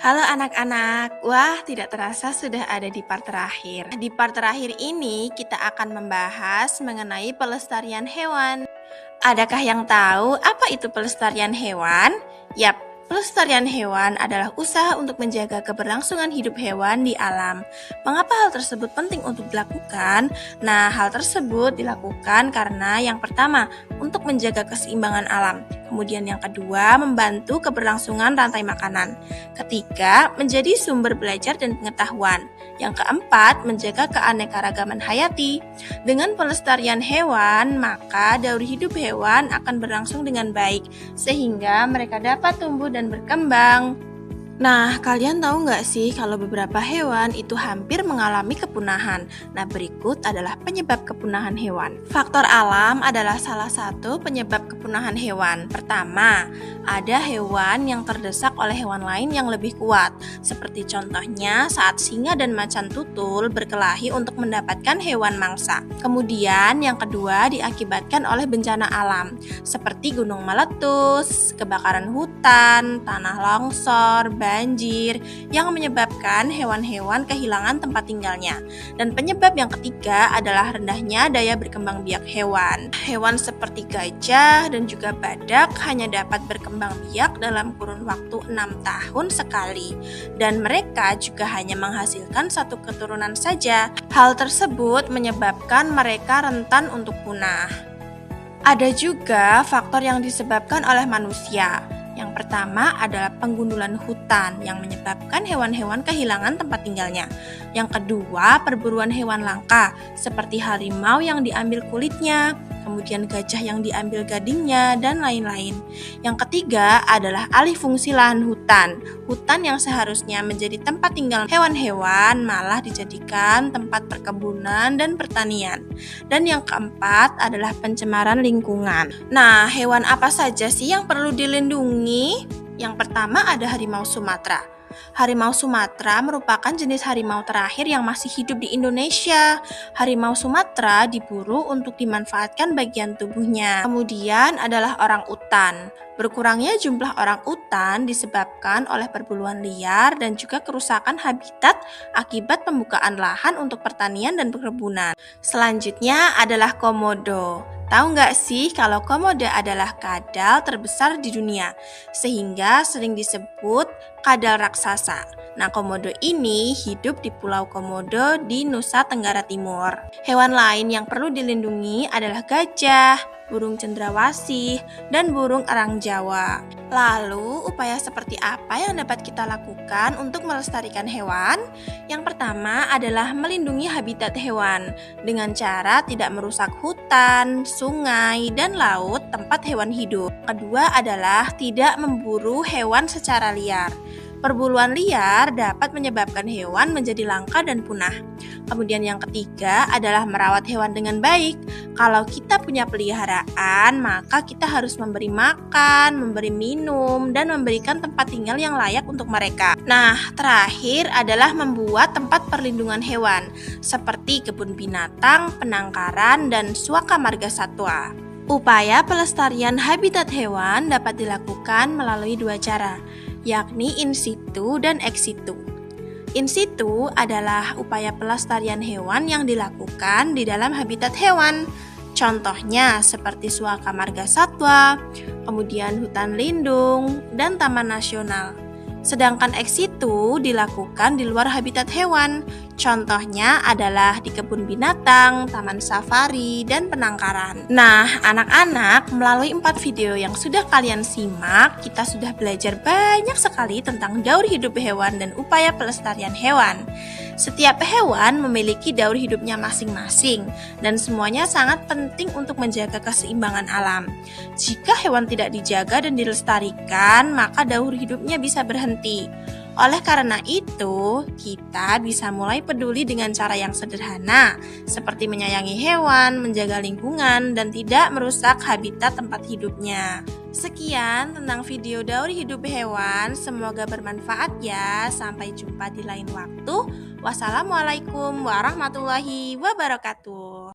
Halo anak-anak, wah tidak terasa sudah ada di part terakhir. Di part terakhir ini kita akan membahas mengenai pelestarian hewan. Adakah yang tahu apa itu pelestarian hewan? Yap, pelestarian hewan adalah usaha untuk menjaga keberlangsungan hidup hewan di alam. Mengapa hal tersebut penting untuk dilakukan? Nah, hal tersebut dilakukan karena yang pertama, untuk menjaga keseimbangan alam. Kemudian yang kedua, membantu keberlangsungan rantai makanan. Ketiga, menjadi sumber belajar dan pengetahuan. Yang keempat, menjaga keanekaragaman hayati. Dengan pelestarian hewan, maka daur hidup hewan akan berlangsung dengan baik, sehingga mereka dapat tumbuh dan berkembang. Nah, kalian tahu nggak sih kalau beberapa hewan itu hampir mengalami kepunahan? Nah, berikut adalah penyebab kepunahan hewan. Faktor alam adalah salah satu penyebab kepunahan hewan. Pertama, ada hewan yang terdesak oleh hewan lain yang lebih kuat. Seperti contohnya saat singa dan macan tutul berkelahi untuk mendapatkan hewan mangsa. Kemudian yang kedua diakibatkan oleh bencana alam, seperti gunung meletus, kebakaran hutan, tanah longsor, banjir yang menyebabkan hewan-hewan kehilangan tempat tinggalnya. Dan penyebab yang ketiga adalah rendahnya daya berkembang biak hewan. Hewan seperti gajah dan juga badak hanya dapat berkembang biak dalam kurun waktu 6 tahun sekali. Dan mereka juga hanya menghasilkan satu keturunan saja. Hal tersebut menyebabkan mereka rentan untuk punah. Ada juga faktor yang disebabkan oleh manusia. Yang pertama adalah penggundulan hutan yang menyebabkan hewan-hewan kehilangan tempat tinggalnya. Yang kedua, perburuan hewan langka seperti harimau yang diambil kulitnya, kemudian gajah yang diambil gadingnya, dan lain-lain. Yang ketiga adalah alih fungsi lahan hutan. Hutan yang seharusnya menjadi tempat tinggal hewan-hewan malah dijadikan tempat perkebunan dan pertanian. Dan yang keempat adalah pencemaran lingkungan. Nah, hewan apa saja sih yang perlu dilindungi? Yang pertama ada harimau Sumatera. Harimau Sumatera merupakan jenis harimau terakhir yang masih hidup di Indonesia. Harimau Sumatera diburu untuk dimanfaatkan bagian tubuhnya. Kemudian adalah orang utan. Berkurangnya jumlah orang utan disebabkan oleh perburuan liar dan juga kerusakan habitat akibat pembukaan lahan untuk pertanian dan perkebunan. Selanjutnya adalah komodo. Tahu nggak sih kalau komodo adalah kadal terbesar di dunia, sehingga sering disebut kadal raksasa. Nah, komodo ini hidup di Pulau Komodo di Nusa Tenggara Timur. Hewan lain yang perlu dilindungi adalah gajah, burung cendrawasih, dan burung elang Jawa. Lalu, upaya seperti apa yang dapat kita lakukan untuk melestarikan hewan? Yang pertama adalah melindungi habitat hewan dengan cara tidak merusak hutan, sungai, dan laut tempat hewan hidup. Kedua adalah tidak memburu hewan secara liar. Perburuan liar dapat menyebabkan hewan menjadi langka dan punah. Kemudian yang ketiga adalah merawat hewan dengan baik. Kalau kita punya peliharaan, maka kita harus memberi makan, memberi minum, dan memberikan tempat tinggal yang layak untuk mereka. Nah, terakhir adalah membuat tempat perlindungan hewan, seperti kebun binatang, penangkaran, dan suaka marga satwa. Upaya pelestarian habitat hewan dapat dilakukan melalui dua cara, yakni in situ dan ex situ. In situ adalah upaya pelestarian hewan yang dilakukan di dalam habitat hewan. Contohnya seperti suaka marga satwa, kemudian hutan lindung, dan taman nasional. Sedangkan ex situ dilakukan di luar habitat hewan. Contohnya adalah di kebun binatang, taman safari, dan penangkaran. Nah, anak-anak, melalui 4 video yang sudah kalian simak, kita sudah belajar banyak sekali tentang daur hidup hewan dan upaya pelestarian hewan. Setiap hewan memiliki daur hidupnya masing-masing, dan semuanya sangat penting untuk menjaga keseimbangan alam. Jika hewan tidak dijaga dan dilestarikan, maka daur hidupnya bisa berhenti. Oleh karena itu, kita bisa mulai peduli dengan cara yang sederhana, seperti menyayangi hewan, menjaga lingkungan, dan tidak merusak habitat tempat hidupnya. Sekian tentang video daur hidup hewan, semoga bermanfaat ya. Sampai jumpa di lain waktu. Wassalamualaikum warahmatullahi wabarakatuh.